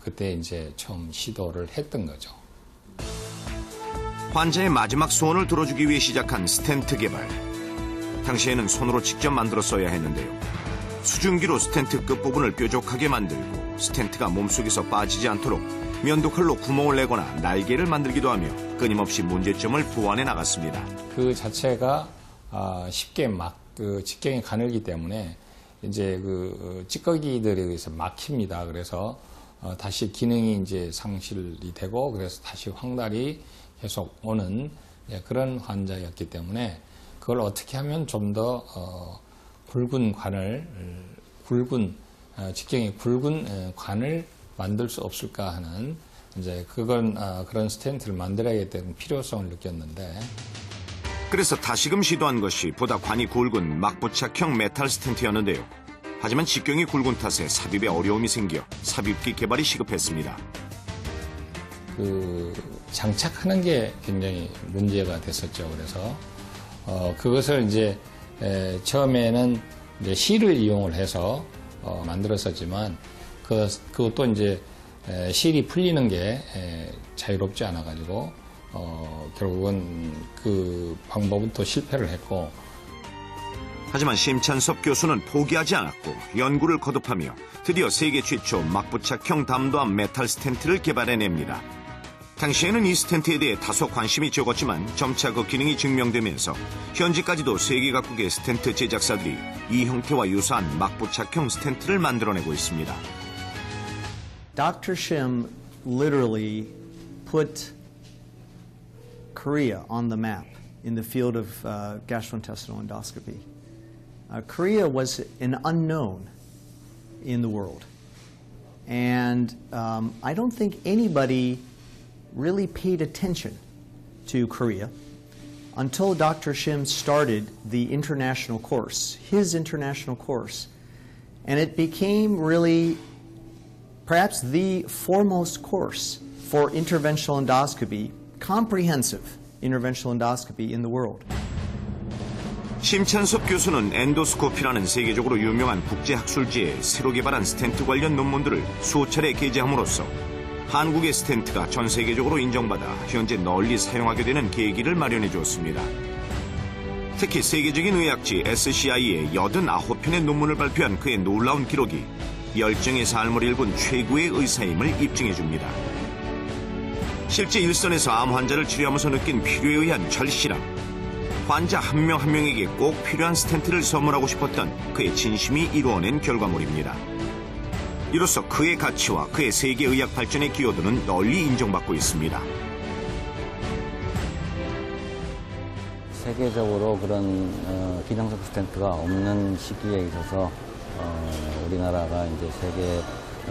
그때 이제 처음 시도를 했던 거죠. 환자의 마지막 소원을 들어주기 위해 시작한 스텐트 개발. 당시에는 손으로 직접 만들어 써야 했는데요. 수증기로 스텐트 끝부분을 뾰족하게 만들고 스텐트가 몸속에서 빠지지 않도록 면도칼로 구멍을 내거나 날개를 만들기도 하며 끊임없이 문제점을 보완해 나갔습니다. 그 자체가 쉽게 직경이 가늘기 때문에 이제 찌꺼기들에 의해서 막힙니다. 그래서 다시 기능이 이제 상실이 되고 그래서 다시 황달이 계속 오는 그런 환자였기 때문에 그걸 어떻게 하면 좀 더 굵은 관을 직경이 굵은 관을 만들 수 없을까 하는 이제 그런 스텐트를 만들어야 되는 필요성을 느꼈는데. 그래서 다시금 시도한 것이 보다 관이 굵은 막부착형 메탈 스텐트였는데요. 하지만 직경이 굵은 탓에 삽입에 어려움이 생겨 삽입기 개발이 시급했습니다. 장착하는 게 굉장히 문제가 됐었죠. 그래서 그것을 이제 처음에는 이제 실을 이용을 해서 만들었었지만 그것도 이제 실이 풀리는 게 자유롭지 않아가지고 결국은 그 방법은 또 실패를 했고. 하지만 심찬섭 교수는 포기하지 않았고 연구를 거듭하며 드디어 세계 최초 막부착형 담도암 메탈 스텐트를 개발해냅니다. 당시에는 이 스텐트에 대해 다소 관심이 적었지만 점차 그 기능이 증명되면서 현재까지도 세계 각국의 스텐트 제작사들이 이 형태와 유사한 막부착형 스텐트를 만들어내고 있습니다. Dr. Shim literally put Korea on the map in the field of gastrointestinal endoscopy. Korea was an unknown in the world. And I don't think anybody really paid attention to Korea until Dr. Shim started the international course, his international course. And it became really perhaps the foremost course for interventional endoscopy, comprehensive interventional endoscopy in the world. 심찬섭 교수는 엔도스코피라는 세계적으로 유명한 국제학술지에 새로 개발한 스텐트 관련 논문들을 수차례 게재함으로써 한국의 스텐트가 전 세계적으로 인정받아 현재 널리 사용하게 되는 계기를 마련해 주었습니다. 특히 세계적인 의학지 SCI에 89편의 논문을 발표한 그의 놀라운 기록이 열정의 삶을 일군 최고의 의사임을 입증해 줍니다. 실제 일선에서 암 환자를 치료하면서 느낀 필요에 의한 절실함, 환자 한 명 한 명에게 꼭 필요한 스텐트를 선물하고 싶었던 그의 진심이 이루어낸 결과물입니다. 이로써 그의 가치와 그의 세계 의학 발전의 기여도는 널리 인정받고 있습니다. 세계적으로 그런 기능성 스텐트가 없는 시기에 있어서 우리나라가 이제 세계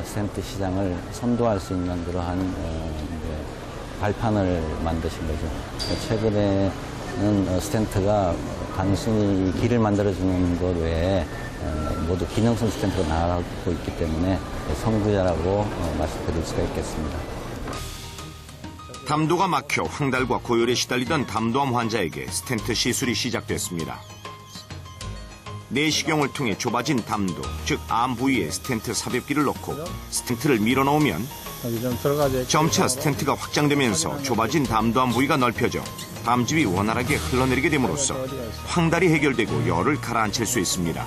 스텐트 시장을 선도할 수 있는 그러한 이제 발판을 만드신 거죠. 최근에는 스텐트가 단순히 길을 만들어주는 것 외에 모두 기능성 스텐트가 나아가고 있기 때문에 선구자라고 말씀드릴 수가 있겠습니다. 담도가 막혀 황달과 고열에 시달리던 담도암 환자에게 스텐트 시술이 시작됐습니다. 내시경을 통해 좁아진 담도, 즉 암 부위에 스텐트 삽입기를 넣고 스텐트를 밀어넣으면 점차 스텐트가 확장되면서 좁아진 담도암 부위가 넓혀져 담즙이 원활하게 흘러내리게 됨으로써 황달이 해결되고 열을 가라앉힐 수 있습니다.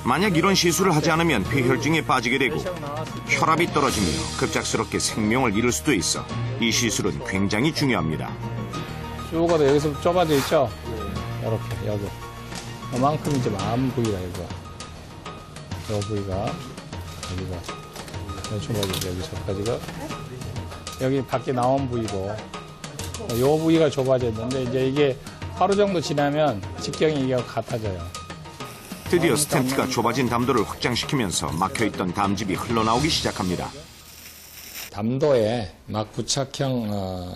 만약 이런 시술을 하지 않으면 폐혈증에 빠지게 되고 혈압이 떨어지며 급작스럽게 생명을 잃을 수도 있어 이 시술은 굉장히 중요합니다. 요거도 여기서 좁아져 있죠? 이렇게 여기. 이만큼 이제 암 부위가 이거. 요 부위가 여기가 좁아지죠. 여기서까지가 여기 밖에 나온 부위고 요 부위가 좁아져 있는데 이제 이게 하루 정도 지나면 직경이 이게 같아져요. 드디어 스텐트가 좁아진 담도를 확장시키면서 막혀있던 담즙이 흘러나오기 시작합니다. 담도에 막부착형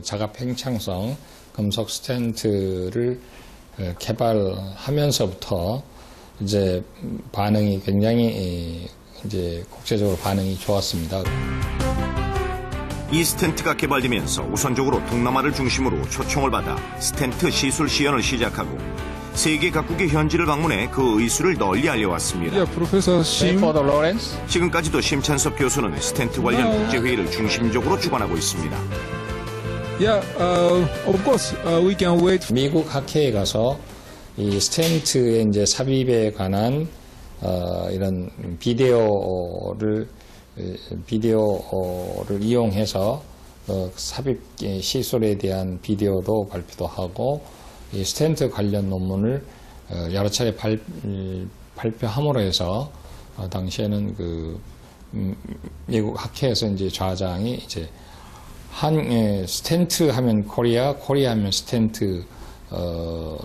자갑 팽창성 금속 스텐트를 개발하면서부터 이제 반응이 굉장히 이제 국제적으로 반응이 좋았습니다. 이 스텐트가 개발되면서 우선적으로 동남아를 중심으로 초청을 받아 스텐트 시술 시연을 시작하고 세계 각국의 현지를 방문해 그 의술을 널리 알려왔습니다. Yeah, Professor Shim. For Lawrence. 지금까지도 심찬섭 교수는 스텐트 관련 국제회의를 중심적으로 주관하고 있습니다. Yeah, of course, we can wait. 미국 학회에 가서 이 스텐트의 이제 삽입에 관한 이런 비디오를 이용해서 삽입 시술에 대한 비디오도 발표도 하고 이 스텐트 관련 논문을 여러 차례 발표함으로 해서 당시에는 그 미국 학회에서 이제 좌장이 이제 스텐트 하면 코리아 하면 스텐트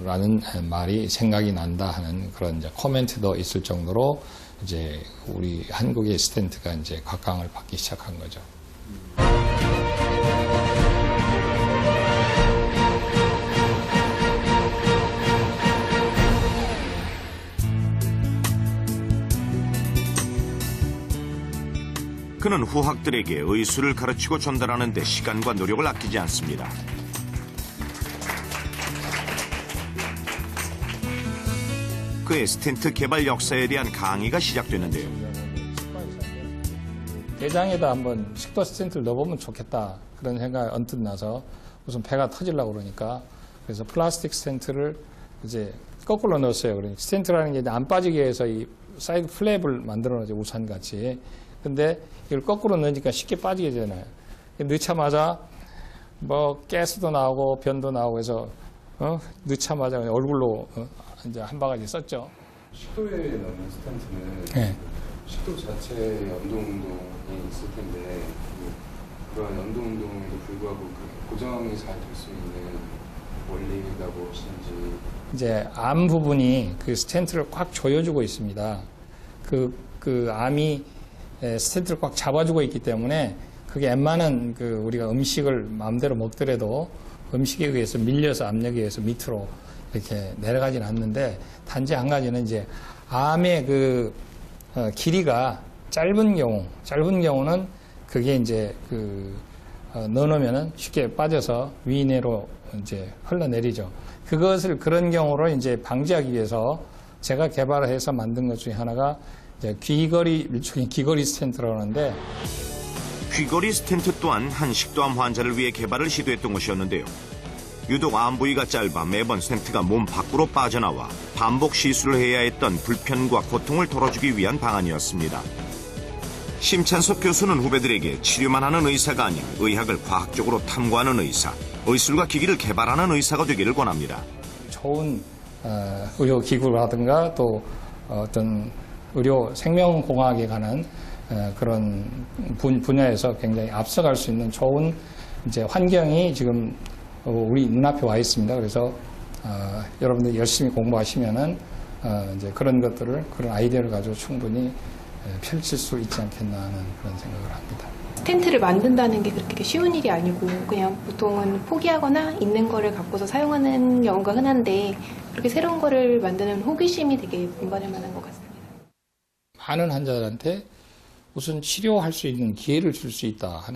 라는 말이 생각이 난다 하는 그런 이제 코멘트도 있을 정도로 이제 우리 한국의 스텐트가 이제 각광을 받기 시작한 거죠. 그는 후학들에게 의술을 가르치고 전달하는 데 시간과 노력을 아끼지 않습니다. 그의 스텐트 개발 역사에 대한 강의가 시작되는데요. 대장에다 한번 식도 스텐트를 넣어보면 좋겠다 그런 생각이 언뜻 나서 무슨 배가 터지려고 그러니까 그래서 플라스틱 스텐트를 이제 거꾸로 넣었어요. 그러니까 스텐트라는 게 안 빠지게 해서 이 사이드 플랩을 만들어 놓죠. 우산 같이. 근데 이걸 거꾸로 넣으니까 쉽게 빠지게 되잖아요. 넣자마자 뭐 가스도 나오고 변도 나오고 해서 넣자마자 얼굴로 이제 한 바가지 썼죠. 식도에 넣는 스텐트는 네. 식도 자체에 연동운동이 있을 텐데 그런 연동운동에도 불구하고 고정이 잘 될 수 있는 원리가 무엇인지. 이제 암 부분이 그 스텐트를 꽉 조여주고 있습니다. 그 암이 스텐트를 꽉 잡아주고 있기 때문에 그게 웬만한 그 우리가 음식을 마음대로 먹더라도 음식에 의해서 밀려서 압력에 의해서 밑으로 이렇게 내려가지는 않는데 단지 한 가지는 이제 암의 그 길이가 짧은 경우는 그게 이제 넣어놓으면은 쉽게 빠져서 위내로 이제 흘러내리죠. 그런 경우로 이제 방지하기 위해서 제가 개발해서 만든 것 중에 하나가 이제 일종의 귀걸이 스텐트라고 하는데 귀걸이 스텐트 또한 한 식도암 환자를 위해 개발을 시도했던 것이었는데요. 유독 암 부위가 짧아 매번 스텐트가 몸 밖으로 빠져나와 반복 시술을 해야 했던 불편과 고통을 덜어주기 위한 방안이었습니다. 심찬섭 교수는 후배들에게 치료만 하는 의사가 아닌 의학을 과학적으로 탐구하는 의사, 의술과 기기를 개발하는 의사가 되기를 권합니다. 좋은 의료기구라든가 또 어떤 의료 생명공학에 관한 그런 분야에서 굉장히 앞서갈 수 있는 좋은 이제 환경이 지금 우리 눈앞에 와 있습니다. 그래서 여러분들 열심히 공부하시면은 이제 그런 아이디어를 가지고 충분히 펼칠 수 있지 않겠나 하는 그런 생각을 합니다. 스텐트를 만든다는 게 그렇게 쉬운 일이 아니고 그냥 보통은 포기하거나 있는 거를 갖고서 사용하는 경우가 흔한데 그렇게 새로운 거를 만드는 호기심이 되게 본받을 만한 것 같습니다. 많은 환자들한테 우선 치료할 수 있는 기회를 줄 수 있다 하는